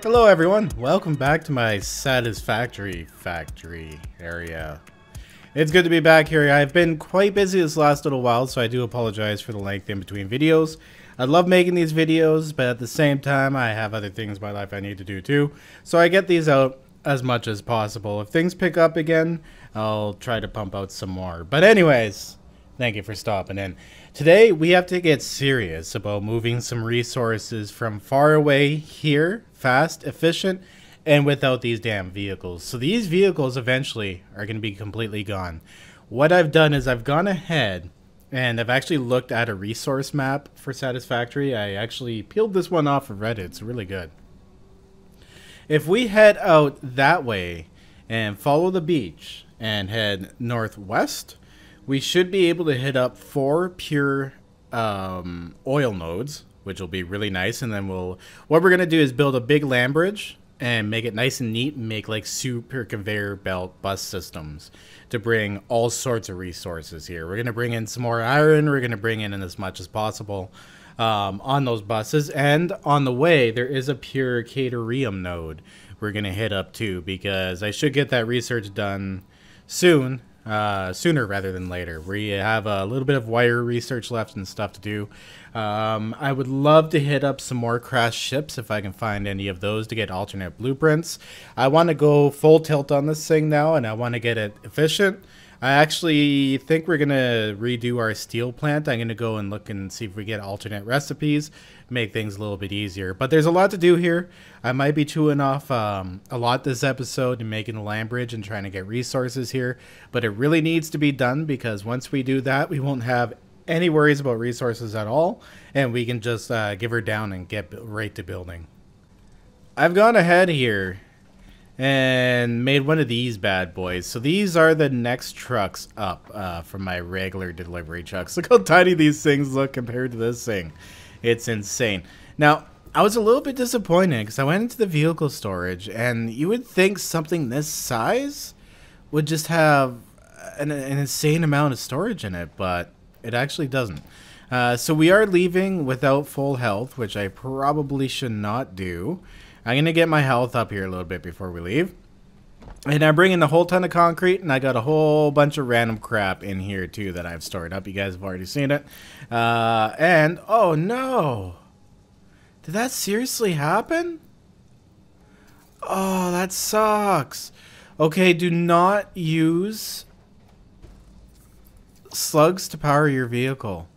Hello everyone, welcome back to my Satisfactory factory area. It's good to be back here. I've been quite busy this last little while, so I do apologize for the length in between videos. I love making these videos, but at the same time I have other things in my life I need to do too, so I get these out as much as possible. If things pick up again, I'll try to pump out some more. But anyways, thank you for stopping in. Today we have to get serious about moving some resources from far away here, fast, efficient, and without these damn vehicles. So these vehicles eventually are going to be completely gone. What I've done is I've gone ahead and I've actually looked at a resource map for Satisfactory. I actually peeled this one off of Reddit. It's really good. If we head out that way and follow the beach and head northwest, we should be able to hit up 4 pure oil nodes, which will be really nice. And then what we're going to do is build a big land bridge and make it nice and neat and make like super conveyor belt bus systems to bring all sorts of resources here. We're going to bring in some more iron. We're going to bring in as much as possible on those buses. And on the way, there is a pure caterium node we're going to hit up too, because I should get that research done soon. Sooner rather than later. We have a little bit of wire research left and stuff to do. I would love to hit up some more crashed ships if I can find any of those to get alternate blueprints. I want to go full tilt on this thing now, and I want to get it efficient. I actually think we're going to redo our steel plant. I'm going to go and look and see if we get alternate recipes, make things a little bit easier. But there's a lot to do here. I might be chewing off a lot this episode and making the land bridge and trying to get resources here. But it really needs to be done, because once we do that, we won't have any worries about resources at all. And we can just give her down and get right to building. I've gone ahead here and made one of these bad boys. So these are the next trucks up from my regular delivery trucks. Look how tiny these things look compared to this thing. It's insane. Now, I was a little bit disappointed because I went into the vehicle storage, and you would think something this size would just have an insane amount of storage in it, but it actually doesn't. So we are leaving without full health, which I probably should not do. I'm going to get my health up here a little bit before we leave. And I'm bringing a whole ton of concrete, and I got a whole bunch of random crap in here too that I've stored up. You guys have already seen it. And, oh no! Did that seriously happen? Oh, that sucks. Okay, do not use slugs to power your vehicle.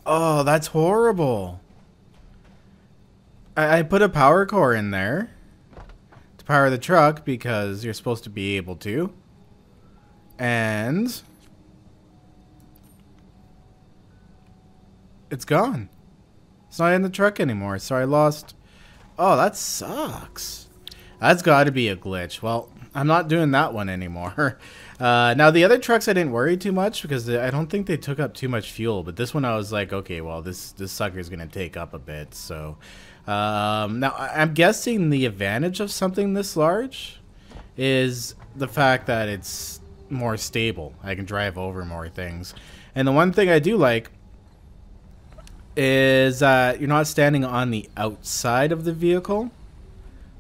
Oh, that's horrible. I put a power core in there to power the truck because you're supposed to be able to. And it's gone. It's not in the truck anymore, so I lost. Oh, that sucks. That's got to be a glitch. Well, I'm not doing that one anymore. Now, the other trucks I didn't worry too much because I don't think they took up too much fuel. But this one I was like, okay, well, this sucker is going to take up a bit. So now I'm guessing the advantage of something this large is the fact that it's more stable. I can drive over more things. And the one thing I do like is you're not standing on the outside of the vehicle.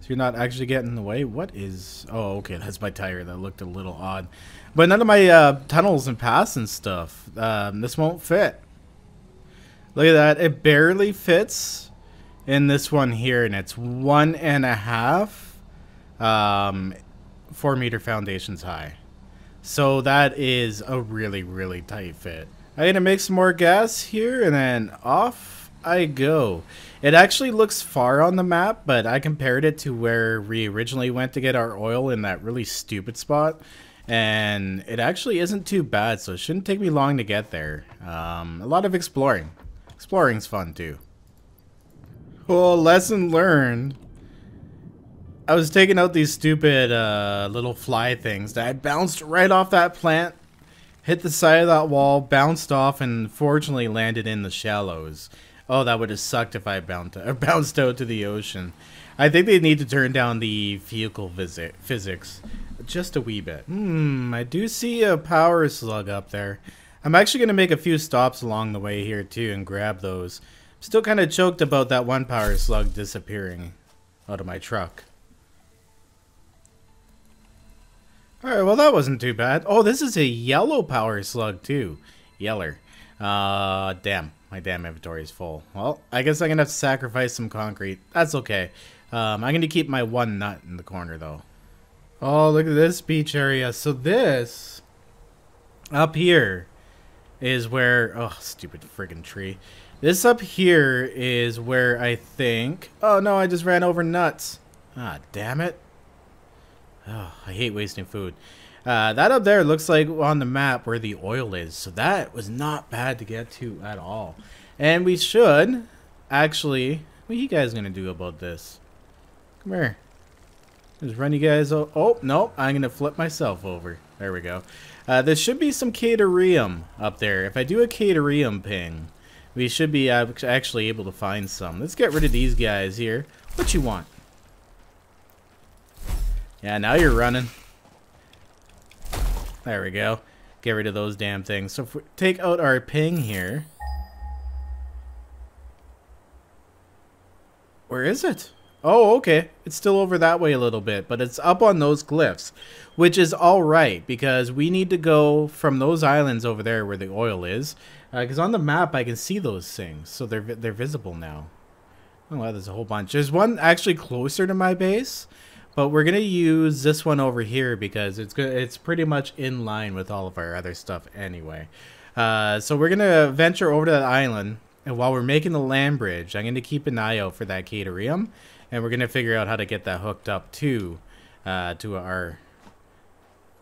So you're not actually getting in the way. What is... Oh, okay, that's my tire. That looked a little odd. But none of my tunnels and paths and stuff. This won't fit. Look at that. It barely fits in this one here. And it's 1.5 4-meter foundations high. So that is a really, really tight fit. I'm going to make some more gas here. And then off I go. It actually looks far on the map, but I compared it to where we originally went to get our oil in that really stupid spot, and it actually isn't too bad, so it shouldn't take me long to get there. A lot of exploring. Exploring's fun too. Well, lesson learned. I was taking out these stupid little fly things that had bounced right off that plant, hit the side of that wall, bounced off, and fortunately landed in the shallows. Oh, that would have sucked if I bounced out to the ocean. I think they need to turn down the vehicle physics just a wee bit. I do see a power slug up there. I'm actually going to make a few stops along the way here too and grab those. I'm still kind of choked about that one power slug disappearing. out of my truck. Alright, well that wasn't too bad. Oh, this is a yellow power slug too. Yeller. Damn. My damn inventory is full. Well, I guess I'm gonna have to sacrifice some concrete. That's okay. I'm gonna keep my one nut in the corner though. Oh, look at this beach area. So this up here is where... Oh, stupid friggin' tree. This up here is where I think... Oh no, I just ran over nuts. Ah, damn it. Oh, I hate wasting food. That up there looks like on the map where the oil is. So that was not bad to get to at all. And we should actually... What are you guys going to do about this? Come here. Just run you guys... Oh, no. I'm going to flip myself over. There we go. There should be some caterium up there. If I do a caterium ping, we should be actually able to find some. Let's get rid of these guys here. What you want? Yeah, now you're running. There we go. Get rid of those damn things. So if we take out our ping here. Where is it? Oh, okay. It's still over that way a little bit, but it's up on those cliffs, which is all right because we need to go from those islands over there where the oil is. Because on the map I can see those things, so they're visible now. Oh, wow, there's a whole bunch. There's one actually closer to my base. But we're gonna use this one over here because it's pretty much in line with all of our other stuff anyway. So we're gonna venture over to that island, and while we're making the land bridge, I'm gonna keep an eye out for that caterium, and we're gonna figure out how to get that hooked up to our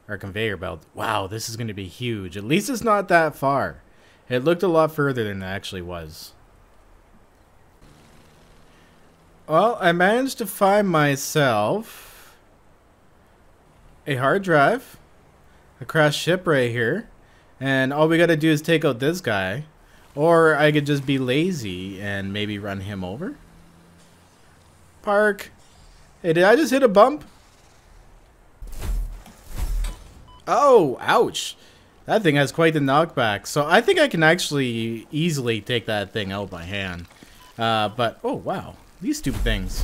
conveyor belt. Wow, this is gonna be huge. At least it's not that far. It looked a lot further than it actually was. Well, I managed to find myself a hard drive, a crashed ship right here, and all we gotta do is take out this guy, or I could just be lazy and maybe run him over. Park. Hey, did I just hit a bump? Oh, ouch. That thing has quite the knockback, so I think I can actually easily take that thing out by hand. But, oh wow. These stupid things.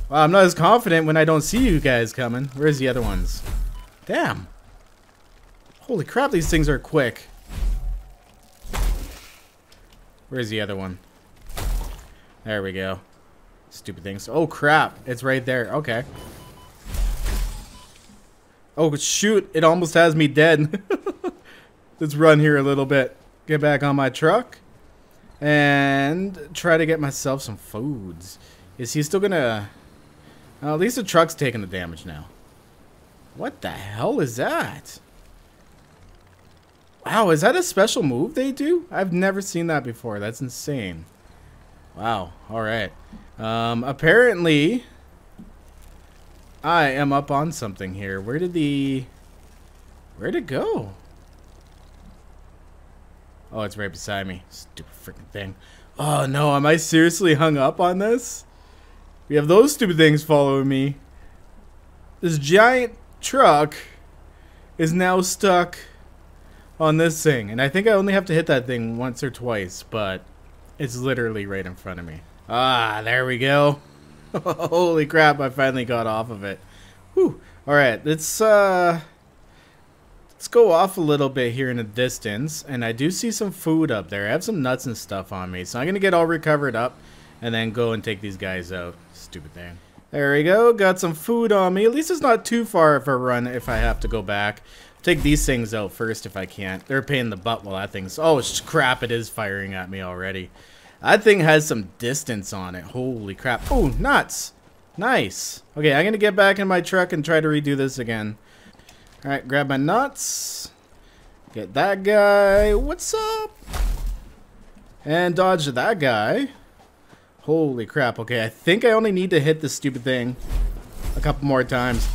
Well, I'm not as confident when I don't see you guys coming. Where's the other ones? Damn. Holy crap, these things are quick. Where's the other one? There we go. Stupid things. Oh crap, it's right there. Okay. Oh shoot, it almost has me dead. Let's run here a little bit. Get back on my truck. And try to get myself some foods. Is he still gonna... at least the truck's taking the damage now. What the hell is that? Wow, is that a special move they do? I've never seen that before. That's insane. Wow, alright. Apparently... I am up on something here. Where'd it go? Oh, it's right beside me. Stupid freaking thing. Oh no, am I seriously hung up on this? We have those stupid things following me. This giant truck is now stuck on this thing. And I think I only have to hit that thing once or twice, but it's literally right in front of me. Ah, there we go. Holy crap, I finally got off of it. Whew. Alright, let's go off a little bit here in the distance, and I do see some food up there. I have some nuts and stuff on me, so I'm gonna get all recovered up and then go and take these guys out. Stupid thing. There we go, got some food on me. At least it's not too far of a run if I have to go back. Take these things out first if I can't. They're a pain in the butt while that thing's... Oh crap, it is firing at me already. That thing has some distance on it. Holy crap. Oh, nuts. Nice. Okay, I'm gonna get back in my truck and try to redo this again. Alright, grab my nuts. Get that guy. What's up? And dodge that guy. Holy crap. Okay, I think I only need to hit this stupid thing a couple more times.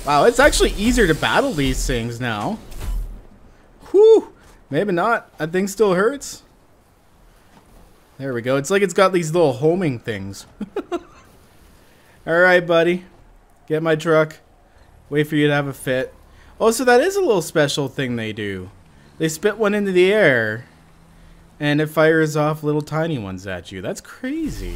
Wow, it's actually easier to battle these things now. Whew. Maybe not. That thing still hurts. There we go. It's like it's got these little homing things. Alright, buddy. Get my truck. Wait for you to have a fit. Oh, so that is a little special thing they do. They spit one into the air, and it fires off little tiny ones at you. That's crazy.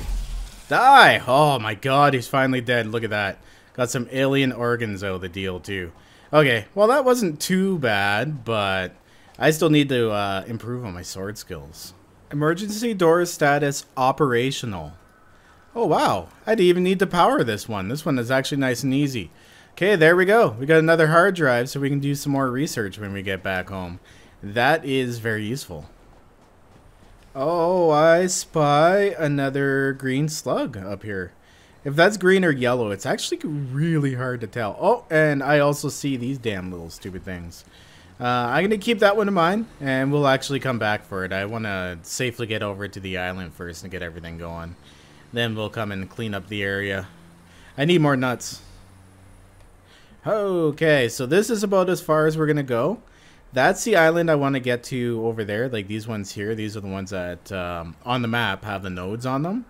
Die! Oh my god, he's finally dead. Look at that. Got some alien organs out of the deal, too. Okay, well that wasn't too bad, but I still need to improve on my sword skills. Emergency door status operational. Oh wow, I didn't even need to power this one. This one is actually nice and easy. Okay, there we go. We got another hard drive so we can do some more research when we get back home. That is very useful. Oh, I spy another green slug up here. If that's green or yellow, it's actually really hard to tell. Oh, and I also see these damn little stupid things. I'm going to keep that one in mind, and we'll actually come back for it. I want to safely get over to the island first and get everything going. Then we'll come and clean up the area. I need more nuts. Okay, so this is about as far as we're going to go. That's the island I want to get to over there. Like these ones here. These are the ones that on the map have the nodes on them.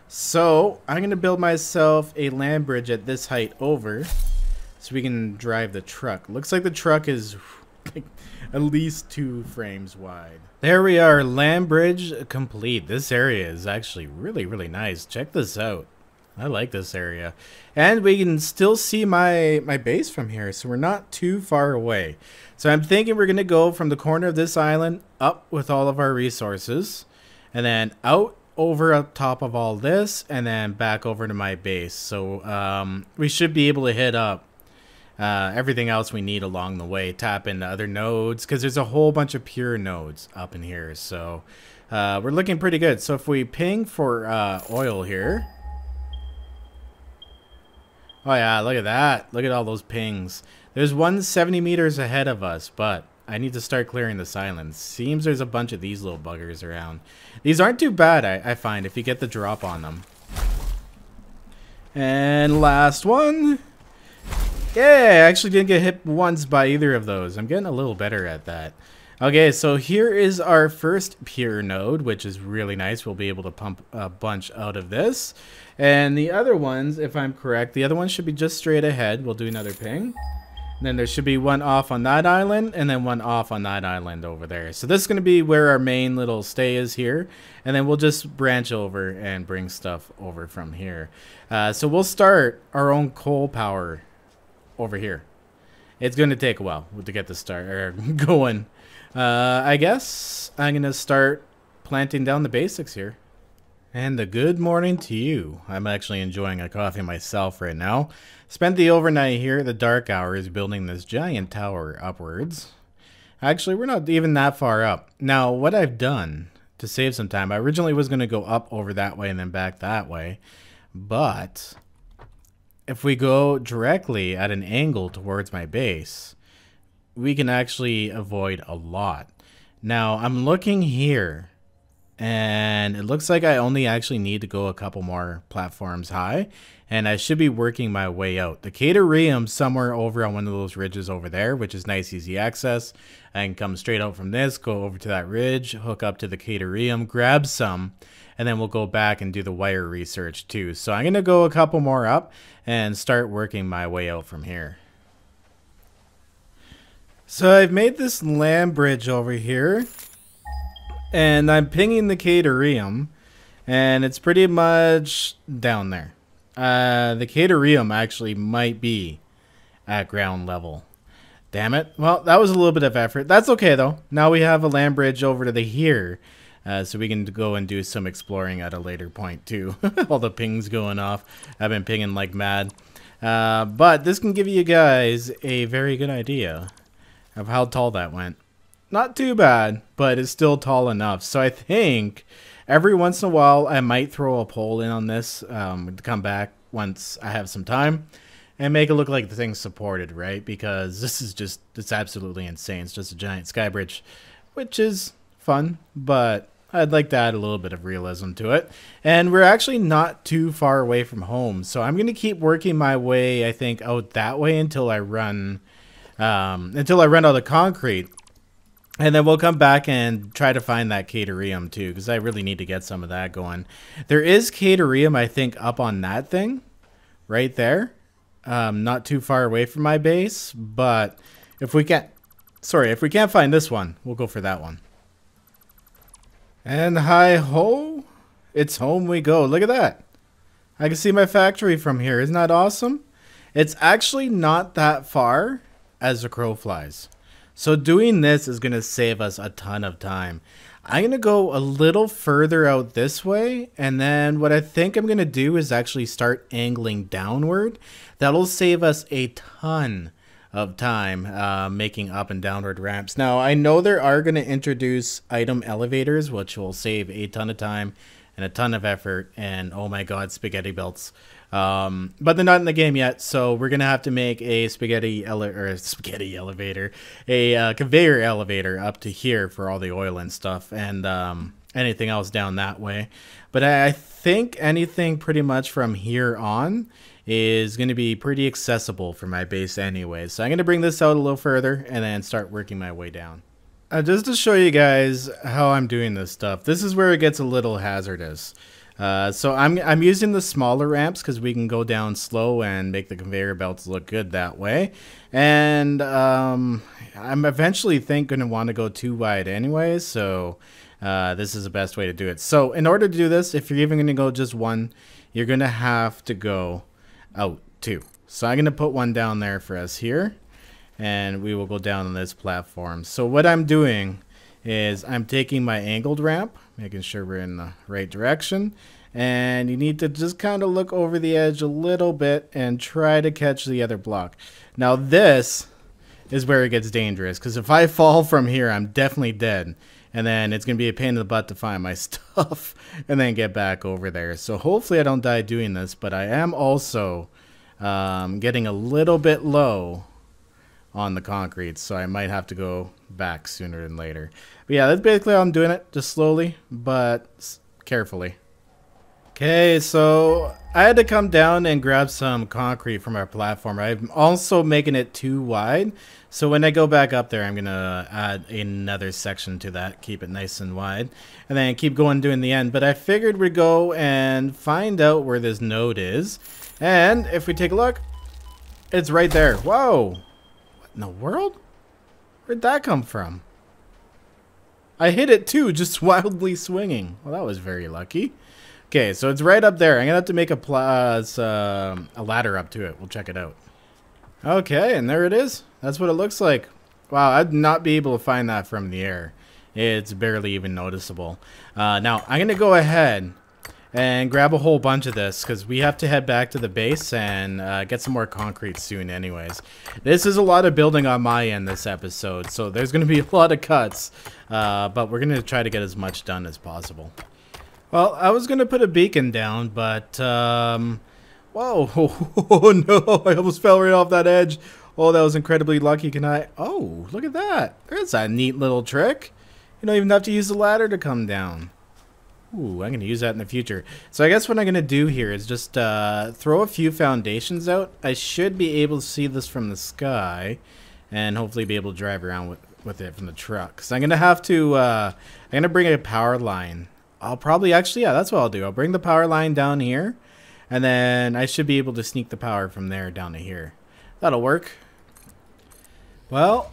So I'm going to build myself a land bridge at this height over so we can drive the truck. Looks like the truck is like at least 2 frames wide. There we are. Land bridge complete. This area is actually really nice. Check this out. I like this area. And we can still see my base from here, so we're not too far away. So I'm thinking we're going to go from the corner of this island up with all of our resources, and then out over up top of all this, and then back over to my base. So we should be able to hit up everything else we need along the way, tap into other nodes, because there's a whole bunch of pure nodes up in here. So we're looking pretty good. So if we ping for oil here. Oh yeah, look at that. Look at all those pings. There's one 70 meters ahead of us, but I need to start clearing this island. Seems there's a bunch of these little buggers around. These aren't too bad, I find, if you get the drop on them. And last one. Yeah, I actually didn't get hit once by either of those. I'm getting a little better at that. Okay, so here is our first pure node, which is really nice. We'll be able to pump a bunch out of this. And the other ones, if I'm correct, the other ones should be just straight ahead. We'll do another ping. And then there should be one off on that island, and then one off on that island over there. So this is going to be where our main little stay is here. And then we'll just branch over and bring stuff over from here. So we'll start our own coal power over here. It's going to take a while to get this going. I guess I'm going to start planting down the basics here. And a good morning to you. I'm actually enjoying a coffee myself right now. Spent the overnight here at the dark hours building this giant tower upwards. Actually, we're not even that far up. Now, what I've done to save some time, I originally was going to go up over that way and then back that way. But if we go directly at an angle towards my base, we can actually avoid a lot. Now, I'm looking here, and it looks like I only actually need to go a couple more platforms high, and I should be working my way out. The caterium somewhere over on one of those ridges over there, which is nice, easy access. I can come straight out from this, go over to that ridge, hook up to the caterium, grab some, and then we'll go back and do the wire research too. So I'm going to go a couple more up and start working my way out from here. So I've made this land bridge over here, and I'm pinging the caterium, and it's pretty much down there. The caterium actually might be at ground level. Damn it. Well, that was a little bit of effort. That's okay, though. Now we have a land bridge over to the here, so we can go and do some exploring at a later point, too. All the pings going off. I've been pinging like mad. But this can give you guys a very good idea of how tall that went. Not too bad, but it's still tall enough. So I think every once in a while I might throw a poll in on this to come back once I have some time and make it look like the thing's supported, right? Because this is just, it's absolutely insane. It's just a giant sky bridge, which is fun, but I'd like to add a little bit of realism to it. And we're actually not too far away from home, so I'm going to keep working my way, I think, out that way until I run out of concrete. And then we'll come back and try to find that caterium too, because I really need to get some of that going. There is caterium, I think, up on that thing right there. Not too far away from my base, but if we can't find this one, we'll go for that one. And hi ho, it's home we go. Look at that. I can see my factory from here. Isn't that awesome? It's actually not that far as the crow flies. So doing this is going to save us a ton of time. I'm going to go a little further out this way, and then what I think I'm going to do is actually start angling downward. That'll save us a ton of time making up and downward ramps. Now, I know they are going to introduce item elevators, which will save a ton of time and a ton of effort, and oh my god, spaghetti belts. But they're not in the game yet, so we're gonna have to make a elevator, a conveyor elevator up to here for all the oil and stuff, and anything else down that way. But I think anything pretty much from here on is going to be pretty accessible for my base anyway. So I'm going to bring this out a little further and then start working my way down. Just to show you guys how I'm doing this stuff, this is where it gets a little hazardous. So I'm using the smaller ramps because we can go down slow and make the conveyor belts look good that way. And I'm eventually going to want to go too wide anyway, so this is the best way to do it. So in order to do this, if you're even going to go just one, you're going to have to go out two. So I'm going to put one down there for us here, and we will go down on this platform. So what I'm doing is I'm taking my angled ramp, making sure we're in the right direction, and you need to just kind of look over the edge a little bit and try to catch the other block. Now this is where it gets dangerous, because if I fall from here, I'm definitely dead, and then it's going to be a pain in the butt to find my stuff and then get back over there. So hopefully I don't die doing this, but I am also getting a little bit low on the concrete, so I might have to go back sooner than later. But yeah, that's basically how I'm doing it, just slowly but carefully. Okay, so I had to come down and grab some concrete from our platform. I'm also making it too wide, so when I go back up there, I'm gonna add another section to that, keep it nice and wide, and then keep going doing the end. But I figured we'd go and find out where this node is, and if we take a look, it's right there. Whoa! What in the world? Where'd that come from? I hit it too, just wildly swinging. Well, that was very lucky. Okay, so it's right up there. I'm gonna have to make a ladder up to it. We'll check it out. Okay, and there it is. That's what it looks like. Wow, I'd not be able to find that from the air. It's barely even noticeable. Now, I'm gonna go ahead and grab a whole bunch of this because we have to head back to the base and get some more concrete soon anyways. This is a lot of building on my end this episode, so there's going to be a lot of cuts, but we're going to try to get as much done as possible. Well, I was going to put a beacon down, but whoa, oh no, I almost fell right off that edge. Oh, that was incredibly lucky. Oh, look at that. There's a neat little trick. You don't even have to use the ladder to come down. Ooh, I'm going to use that in the future. So I guess what I'm going to do here is just throw a few foundations out. I should be able to see this from the sky and hopefully be able to drive around with it from the truck. So I'm going to have to, I'm going to bring a power line. I'll probably actually, yeah, that's what I'll do. I'll bring the power line down here, and then I should be able to sneak the power from there down to here. That'll work. Well,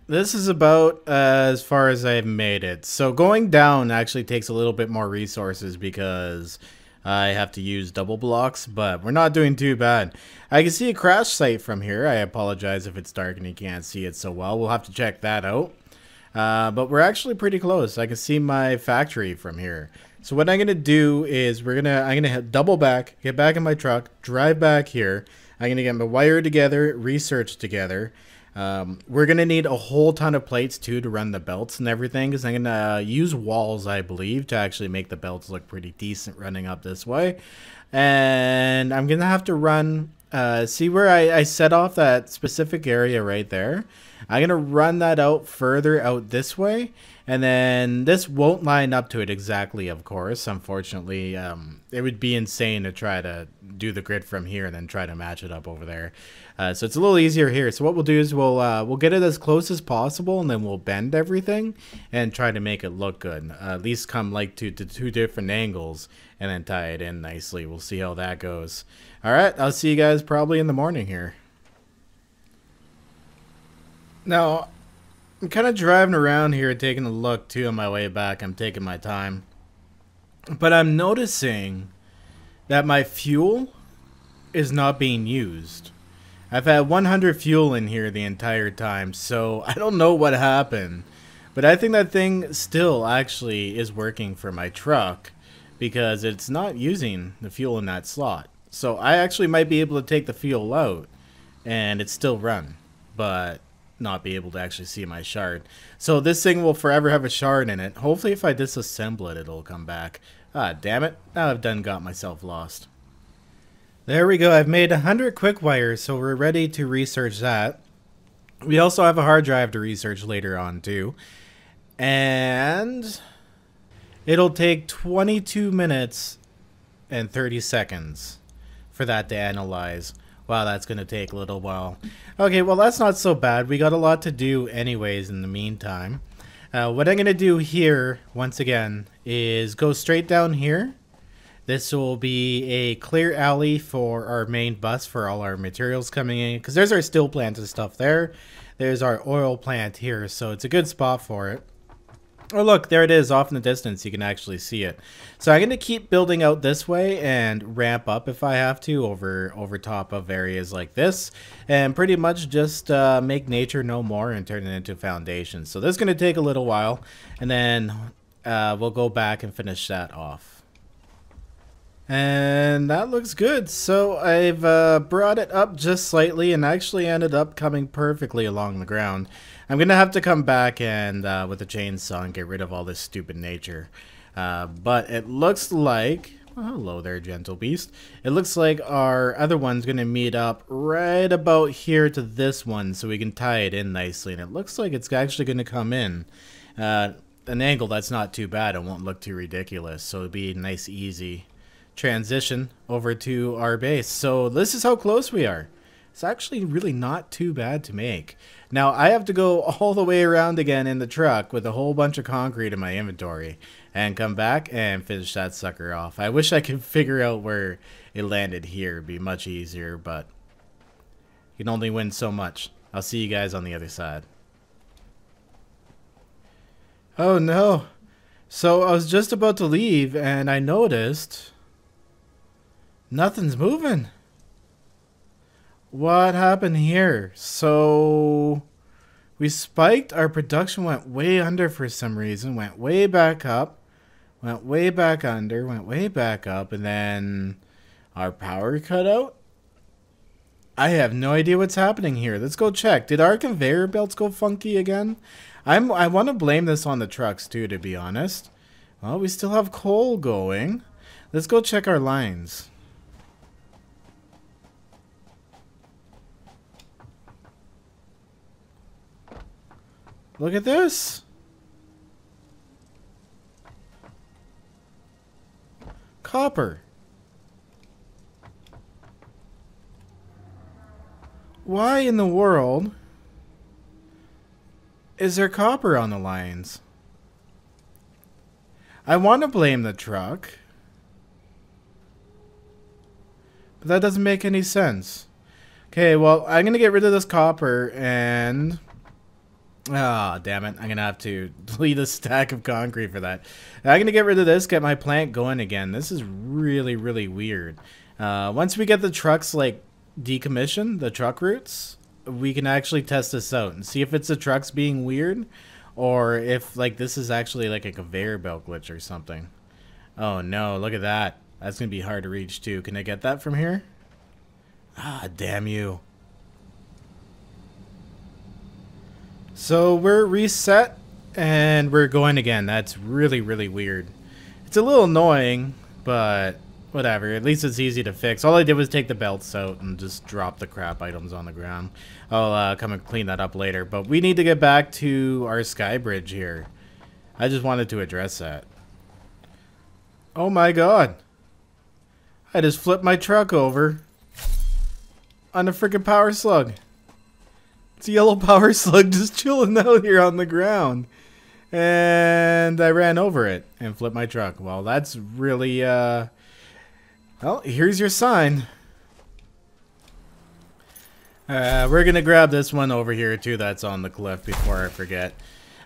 this is about as far as I've made it. So going down actually takes a little bit more resources because I have to use double blocks, but we're not doing too bad. I can see a crash site from here. I apologize if it's dark and you can't see it so well. We'll have to check that out. But we're actually pretty close. I can see my factory from here. So what I'm going to do is I'm going to double back, get back in my truck, drive back here. I'm going to get my wire together, research together. We're going to need a whole ton of plates too to run the belts and everything, because I'm going to use walls, I believe, to actually make the belts look pretty decent running up this way. And I'm going to have to run, see where I set off that specific area right there. I'm going to run that out further out this way, and then this won't line up to it exactly, of course. Unfortunately, it would be insane to try to do the grid from here and then try to match it up over there. So it's a little easier here. So what we'll do is we'll get it as close as possible, and then we'll bend everything and try to make it look good. At least come like to two different angles and then tie it in nicely. We'll see how that goes. All right, I'll see you guys probably in the morning here. Now, I'm kind of driving around here taking a look too on my way back. I'm taking my time. But I'm noticing that my fuel is not being used. I've had 100 fuel in here the entire time, so I don't know what happened. But I think that thing still actually is working for my truck because it's not using the fuel in that slot. So I actually might be able to take the fuel out and it's still run, but not be able to actually see my shard. So this thing will forever have a shard in it. Hopefully if I disassemble it, it'll come back. Ah, damn it. Now I've done got myself lost. There we go. I've made 100 quick wires, so we're ready to research that. We also have a hard drive to research later on too. And it'll take 22 minutes and 30 seconds for that to analyze. Wow, that's going to take a little while. Okay, well, that's not so bad. We got a lot to do anyways in the meantime. What I'm going to do here, once again, is go straight down here. This will be a clear alley for our main bus for all our materials coming in. Because there's our steel plant and stuff there. There's our oil plant here, so it's a good spot for it. Oh look, there it is off in the distance. You can actually see it. So I'm going to keep building out this way and ramp up if I have to over top of areas like this. And pretty much just make nature no more and turn it into foundation. So this is going to take a little while. And then we'll go back and finish that off. And that looks good. So I've brought it up just slightly and actually ended up coming perfectly along the ground. I'm going to have to come back and with a chainsaw and get rid of all this stupid nature. But it looks like... Oh, hello there, gentle beast. It looks like our other one's going to meet up right about here to this one so we can tie it in nicely. And it looks like it's actually going to come in an angle that's not too bad. It won't look too ridiculous. So it'll be a nice, easy transition over to our base. So this is how close we are. It's actually really not too bad to make. Now I have to go all the way around again in the truck with a whole bunch of concrete in my inventory and come back and finish that sucker off. I wish I could figure out where it landed here. It'd be much easier, but you can only win so much. I'll see you guys on the other side. Oh no. So I was just about to leave and I noticed nothing's moving. What happened here? So we spiked, our production went way under for some reason, went way back up, went way back under, went way back up, and then our power cut out? I have no idea what's happening here. Let's go check. Did our conveyor belts go funky again? I want to blame this on the trucks too, to be honest. Well, we still have coal going. Let's go check our lines. Look at this. Copper. Why in the world is there copper on the lines? I want to blame the truck, but that doesn't make any sense. Okay, well, I'm going to get rid of this copper and... Ah, oh, damn it. I'm going to have to delete a stack of concrete for that. I'm going to get rid of this, get my plant going again. This is really, really weird. Once we get the trucks, like, decommissioned, the truck routes, we can actually test this out and see if it's the trucks being weird or if, like, this is actually, like, a conveyor belt glitch or something. Oh, no. Look at that. That's going to be hard to reach, too. Can I get that from here? Ah, damn you. So we're reset and we're going again. That's really, really weird. It's a little annoying, but whatever. At least it's easy to fix. All I did was take the belts out and just drop the crap items on the ground. I'll come and clean that up later. But we need to get back to our sky bridge here. I just wanted to address that. Oh my god. I just flipped my truck over on a freaking power slug. It's a yellow power slug just chilling out here on the ground. And I ran over it and flipped my truck. Well, that's really, well, here's your sign. We're going to grab this one over here, too, that's on the cliff before I forget.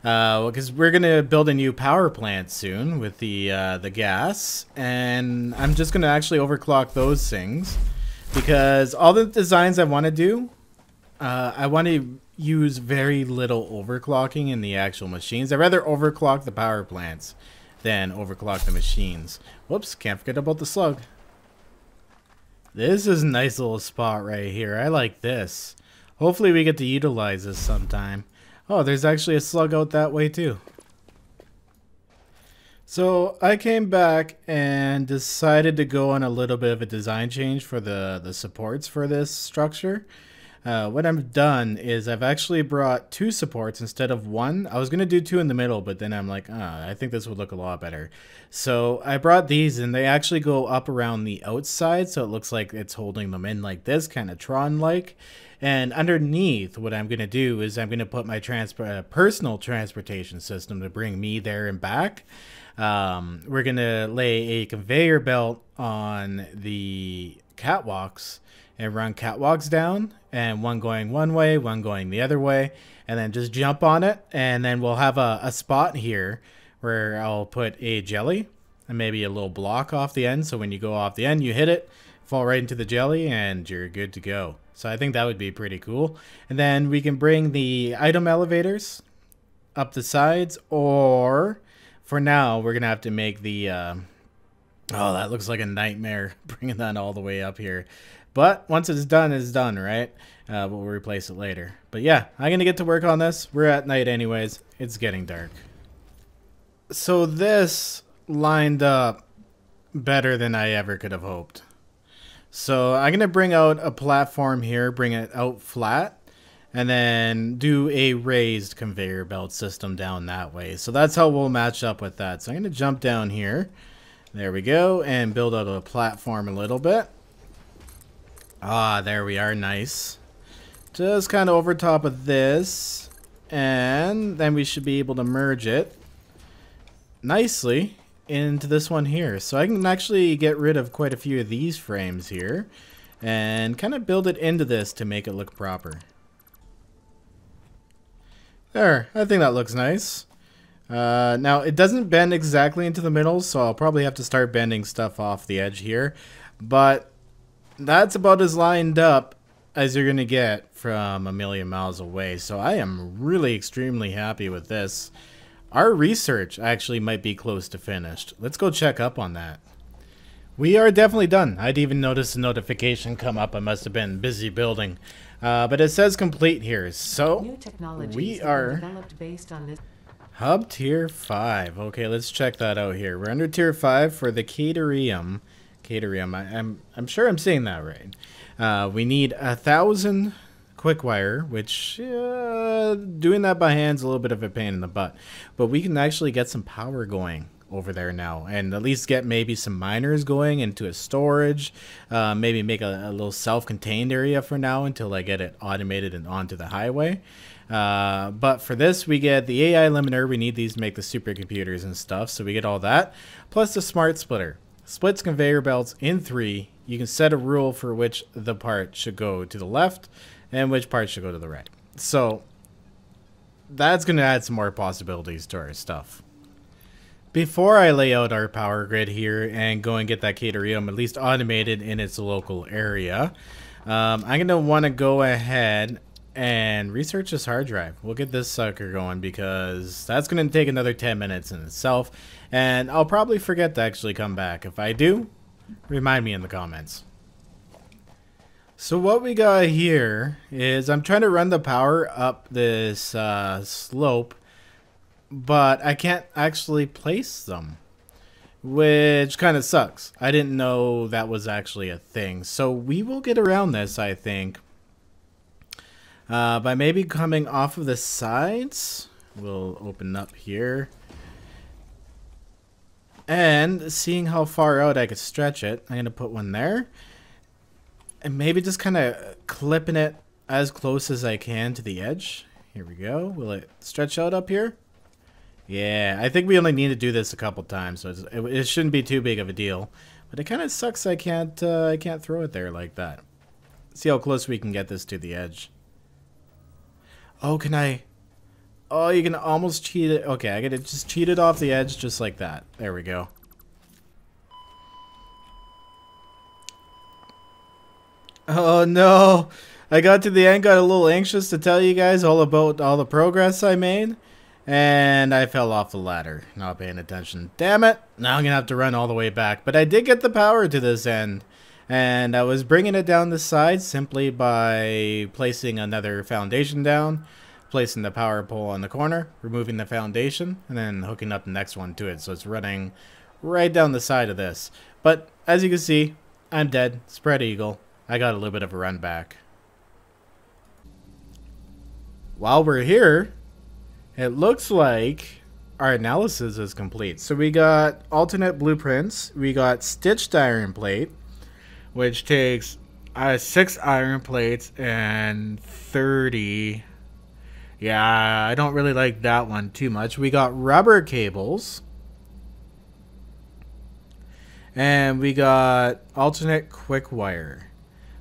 Because we're gonna build a new power plant soon with the gas, and I'm just gonna actually overclock those things because all the designs I want to do, I want to use very little overclocking in the actual machines. I'd rather overclock the power plants than overclock the machines. Whoops, can't forget about the slug. This is a nice little spot right here. I like this. Hopefully we get to utilize this sometime. Oh, there's actually a slug out that way too. So I came back and decided to go on a little bit of a design change for the supports for this structure. What I've done is I've actually brought 2 supports instead of 1. I was going to do 2 in the middle, but then I'm like, I think this would look a lot better. So I brought these, and they actually go up around the outside, so it looks like it's holding them in like this, kind of Tron-like. And underneath, what I'm going to do is I'm going to put my personal transportation system to bring me there and back. We're going to lay a conveyor belt on the catwalks and run catwalks down, and one going one way, one going the other way, and then just jump on it, and then we'll have a spot here where I'll put a jelly and maybe a little block off the end, so when you go off the end, you hit it, fall right into the jelly, and you're good to go. So I think that would be pretty cool. And then we can bring the item elevators up the sides, or for now, we're gonna have to make the oh, that looks like a nightmare, bringing that all the way up here. But once it's done, right? We'll replace it later. But yeah, I'm going to get to work on this. We're at night anyways. It's getting dark. So this lined up better than I ever could have hoped. So I'm going to bring out a platform here, bring it out flat, and then do a raised conveyor belt system down that way. So that's how we'll match up with that. So I'm going to jump down here. There we go, and build out a platform a little bit. Ah, there we are, nice. Just kind of over top of this, and then we should be able to merge it nicely into this one here. So I can actually get rid of quite a few of these frames here and kind of build it into this to make it look proper. There, I think that looks nice. Now, it doesn't bend exactly into the middle, so I'll probably have to start bending stuff off the edge here, but that's about as lined up as you're going to get from a million miles away. So I am really extremely happy with this. Our research actually might be close to finished. Let's go check up on that. We are definitely done. I'd even noticed a notification come up. I must have been busy building. But it says complete here. So we are based on this. Hub Tier 5. Okay, let's check that out here. We're under Tier 5 for the caterium. I'm sure I'm saying that right. We need 1,000 quick wire, which doing that by hand is a little bit of a pain in the butt. But we can actually get some power going over there now, and at least get maybe some miners going into a storage. Maybe make a little self-contained area for now until I get it automated and onto the highway. But for this, we get the AI limiter. We need these to make the supercomputers and stuff, so we get all that. Plus the smart splitter. Splits conveyor belts in 3. You can set a rule for which the part should go to the left and which part should go to the right. So that's going to add some more possibilities to our stuff. Before I lay out our power grid here and go and get that caterium at least automated in its local area, I'm going to want to go ahead and research this hard drive. We'll get this sucker going because that's going to take another 10 minutes in itself, and I'll probably forget to actually come back. If I do, remind me in the comments. So what we got here is I'm trying to run the power up this slope, but I can't actually place them, which kind of sucks. I didn't know that was actually a thing. So we will get around this, I think, by maybe coming off of the sides. We'll open up here and seeing how far out I could stretch it. I'm going to put one there and maybe just kind of clipping it as close as I can to the edge. Here we go. Will it stretch out up here? Yeah, I think we only need to do this a couple times, so it shouldn't be too big of a deal. But it kind of sucks I can't throw it there like that. See how close we can get this to the edge. Oh, can I? Oh, you can almost cheat it. Okay, I gotta just cheat it off the edge just like that. There we go. Oh no! I got to the end, got a little anxious to tell you guys all about all the progress I made. And I fell off the ladder, not paying attention. Damn it! Now I'm gonna have to run all the way back. But I did get the power to this end. And I was bringing it down the side simply by placing another foundation down, placing the power pole on the corner, removing the foundation, and then hooking up the next one to it. So it's running right down the side of this. But as you can see, I'm dead. Spread eagle. I got a little bit of a run back. While we're here, it looks like our analysis is complete. So we got alternate blueprints. We got stitched iron plate, which takes 6 iron plates and 30. Yeah, I don't really like that one too much. We got rubber cables. And we got alternate quick wire.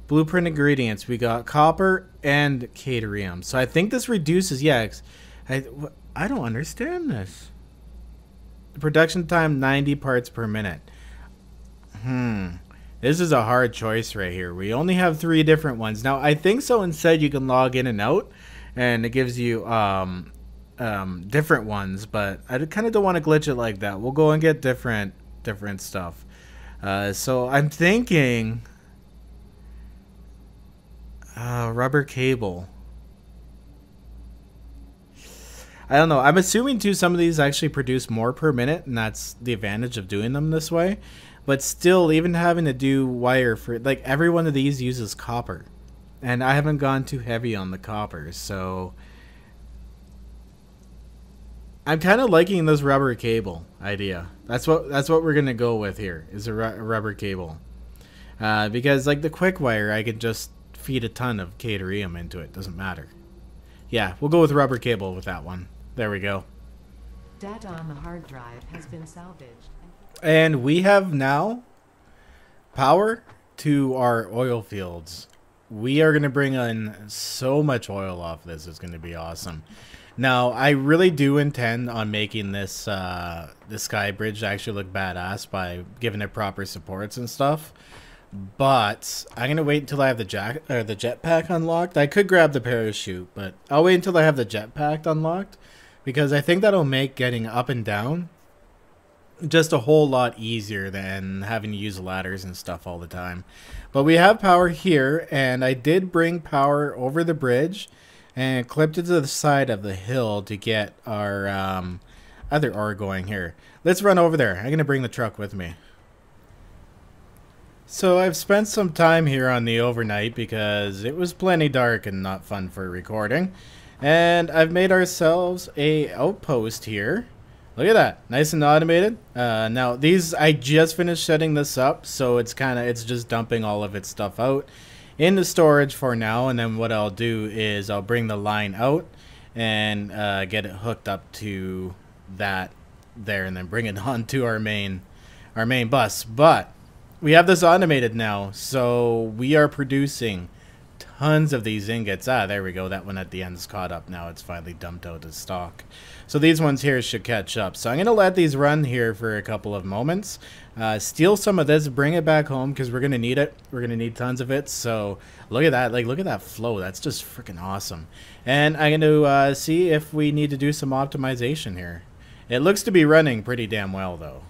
Blueprint ingredients. We got copper and caterium. So I think this reduces, yeah, I don't understand this. The production time 90 parts per minute. This is a hard choice right here. We only have 3 different ones. Now, I think someone said you can log in and out, and it gives you different ones, but I kind of don't want to glitch it like that. We'll go and get different stuff. So I'm thinking rubber cable. I don't know. I'm assuming too some of these actually produce more per minute, and that's the advantage of doing them this way. But still, even having to do wire for, like, every one of these uses copper. And I haven't gone too heavy on the copper, so I'm kind of liking this rubber cable idea. That's what we're gonna go with here, is a rubber cable. Because like the quick wire, I could just feed a ton of caterium into it. Doesn't matter. Yeah, we'll go with rubber cable with that one. There we go. Data on the hard drive has been salvaged. And we have now power to our oil fields. We are going to bring in so much oil off this. It's going to be awesome. Now, I really do intend on making this the sky bridge actually look badass by giving it proper supports and stuff. But I'm going to wait until I have the jetpack unlocked. I could grab the parachute, but I'll wait until I have the jetpack unlocked, because I think that'll make getting up and down just a whole lot easier than having to use ladders and stuff all the time. But we have power here, and I did bring power over the bridge and clipped it to the side of the hill to get our other ore going here. Let's run over there. I'm going to bring the truck with me. So I've spent some time here on the overnight because it was plenty dark and not fun for recording. And I've made ourselves a outpost here. Look at that, nice and automated. Now these, I just finished setting this up, so it's just dumping all of its stuff out into storage for now. And then what I'll do is I'll bring the line out and get it hooked up to that there, and then bring it on to our main bus. But we have this automated now, so we are producing tons of these ingots. Ah, there we go. That one at the end is caught up now. It's finally dumped out of stock. So these ones here should catch up. So I'm going to let these run here for a couple of moments. Steal some of this, bring it back home, because we're going to need it. We're going to need tons of it. So look at that. Like, look at that flow. That's just freaking awesome. And I'm going to see if we need to do some optimization here. It looks to be running pretty damn well, though.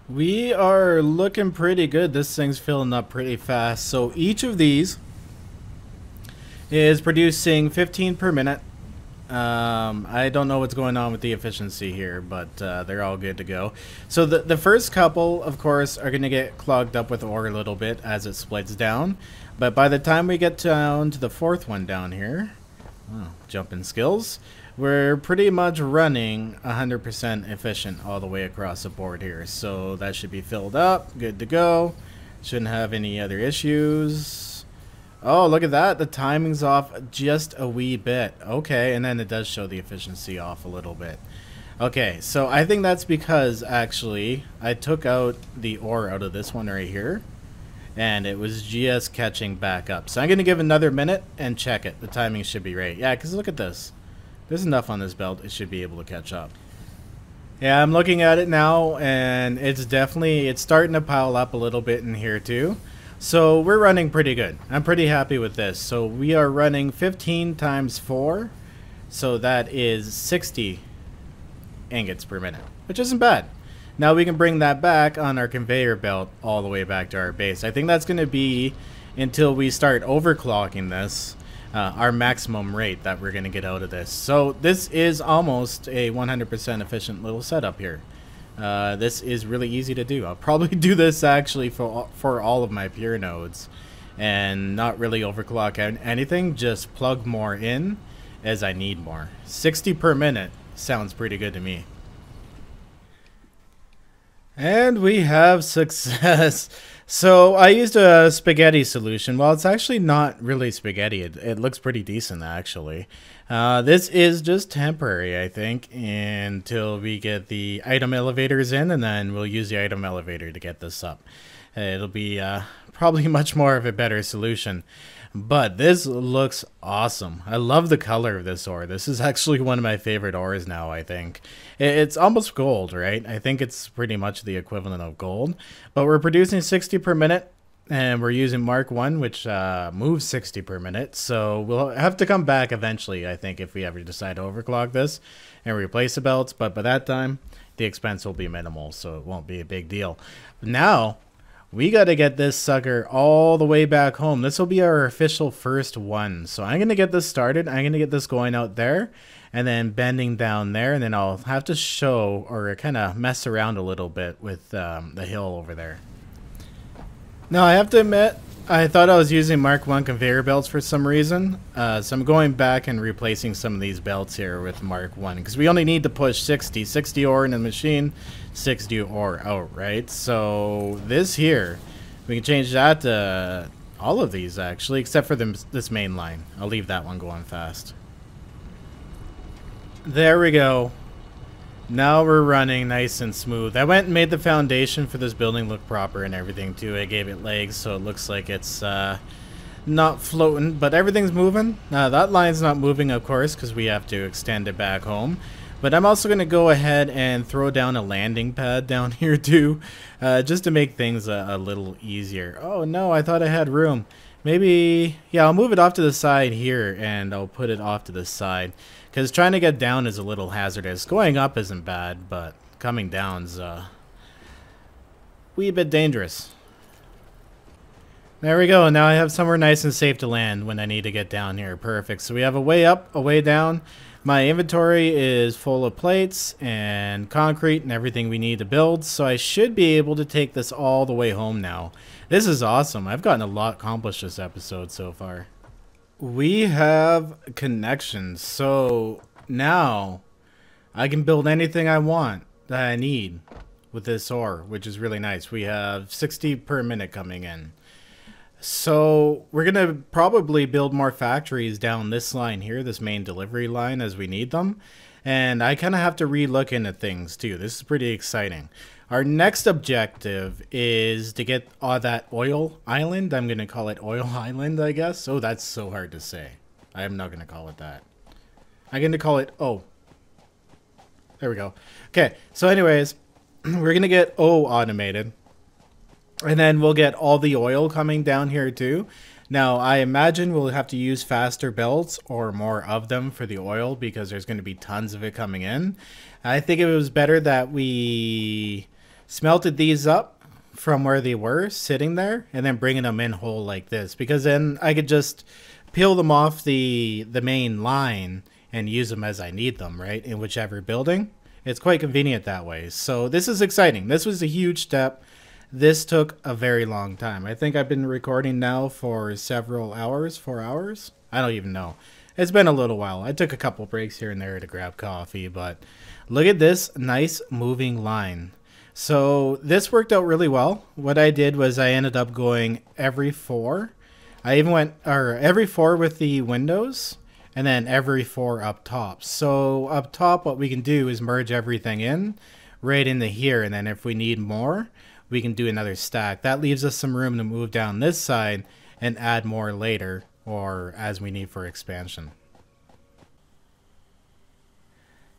We are looking pretty good. This thing's filling up pretty fast. So each of these is producing 15 per minute. I don't know what's going on with the efficiency here, but they're all good to go. So the first couple, of course, are going to get clogged up with ore a little bit as it splits down. But by the time we get down to the fourth one down here, jumping skills, we're pretty much running 100% efficient all the way across the board here. So that should be filled up, good to go. Shouldn't have any other issues. Oh, look at that. The timing's off just a wee bit. Okay, and then it does show the efficiency off a little bit. Okay, so I think that's because, actually, I took out the ore out of this one right here. and it was just catching back up. So I'm going to give another minute and check it. The timing should be right. Yeah, because look at this. There's enough on this belt. It should be able to catch up. Yeah, I'm looking at it now, and it's starting to pile up a little bit in here too. So we're running pretty good. I'm pretty happy with this. So we are running 15 times 4. So that is 60 ingots per minute, which isn't bad. Now we can bring that back on our conveyor belt all the way back to our base. I think that's going to be, until we start overclocking this, our maximum rate that we're going to get out of this. So this is almost a 100% efficient little setup here. This is really easy to do. I'll probably do this actually for all of my pure nodes and not really overclock anything, just plug more in as I need more. 60 per minute sounds pretty good to me. And we have success. So I used a spaghetti solution. Well, it's actually not really spaghetti. It looks pretty decent, actually. This is just temporary, I think, until we get the item elevators in, and then we'll use the item elevator to get this up. It'll be probably much more of a better solution. But this looks awesome. I love the color of this ore. This is actually one of my favorite ores now, I think. It's almost gold, right? I think it's pretty much the equivalent of gold. But we're producing 60 per minute, and we're using Mark 1, which moves 60 per minute. So we'll have to come back eventually, I think, if we ever decide to overclock this and replace the belts. But by that time, the expense will be minimal, so it won't be a big deal. Now we got to get this sucker all the way back home. This will be our official first one. So I'm going to get this started. I'm going to get this going out there and then bending down there. And then I'll have to show or kind of mess around a little bit with the hill over there. Now, I have to admit, I thought I was using Mark 1 conveyor belts for some reason. So I'm going back and replacing some of these belts here with Mark 1. Because we only need to push 60 ore in the machine, 60 ore out, right? So this here, we can change that to all of these, actually, except for this main line. I'll leave that one going fast. There we go. Now we're running nice and smooth. I went and made the foundation for this building look proper and everything too. I gave it legs so it looks like it's not floating, but everything's moving. That line's not moving, of course, because we have to extend it back home. But I'm also going to go ahead and throw down a landing pad down here too, just to make things a little easier. Oh no, I thought I had room. Maybe, yeah, I'll move it off to the side here and I'll put it off to the side. Because trying to get down is a little hazardous. Going up isn't bad, but coming down's wee bit dangerous. There we go. Now I have somewhere nice and safe to land when I need to get down here. Perfect. So we have a way up, a way down. My inventory is full of plates and concrete and everything we need to build. So I should be able to take this all the way home now. This is awesome. I've gotten a lot accomplished this episode so far. We have connections, so now I can build anything I want that I need with this ore, which is really nice. We have 60 per minute coming in. So we're going to probably build more factories down this line here, this main delivery line, as we need them. And I kind of have to re-look into things too. This is pretty exciting. Our next objective is to get that oil island. I'm going to call it oil island, I guess. Oh, that's so hard to say. I'm not going to call it that. I'm going to call it O. There we go. Okay, so anyways, we're going to get O automated. And then we'll get all the oil coming down here too. Now, I imagine we'll have to use faster belts or more of them for the oil because there's going to be tons of it coming in. I think it was better that we smelted these up from where they were sitting there and then bringing them in whole like this, because then I could just peel them off the main line and use them as I need them, right, in whichever building. It's quite convenient that way. So this is exciting. This was a huge step. This took a very long time. I think I've been recording now for several hours, 4 hours. I don't even know. It's been a little while. I took a couple breaks here and there to grab coffee, but look at this nice moving line. So this worked out really well. What I did was I ended up going every 4. I even went every 4 with the windows and then every 4 up top. So up top, what we can do is merge everything in right into here. And then if we need more, we can do another stack. That leaves us some room to move down this side and add more later, or as we need for expansion.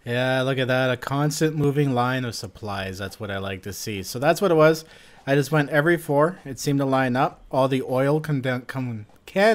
Yeah, look at that. A constant moving line of supplies. That's what I like to see. So that's what it was. I just went every 4. It seemed to line up. All the oil can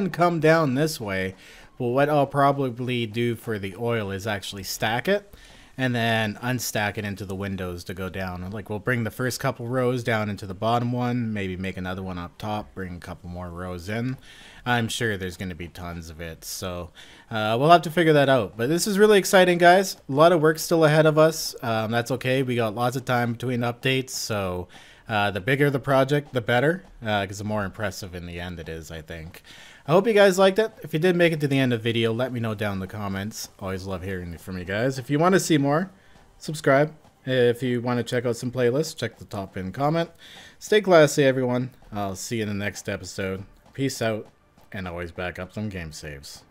come down this way. But what I'll probably do for the oil is actually stack it and then unstack it into the windows to go down. Like, we'll bring the first couple rows down into the bottom one, maybe make another one up top, bring a couple more rows in. I'm sure there's going to be tons of it, so we'll have to figure that out. But this is really exciting, guys. A lot of work still ahead of us. That's okay. We got lots of time between updates, so the bigger the project, the better, because the more impressive in the end it is, I think. I hope you guys liked it. If you did make it to the end of the video, let me know down in the comments. Always love hearing from you guys. If you want to see more, subscribe. If you want to check out some playlists, check the top pinned comment. Stay classy, everyone. I'll see you in the next episode. Peace out, and always back up some game saves.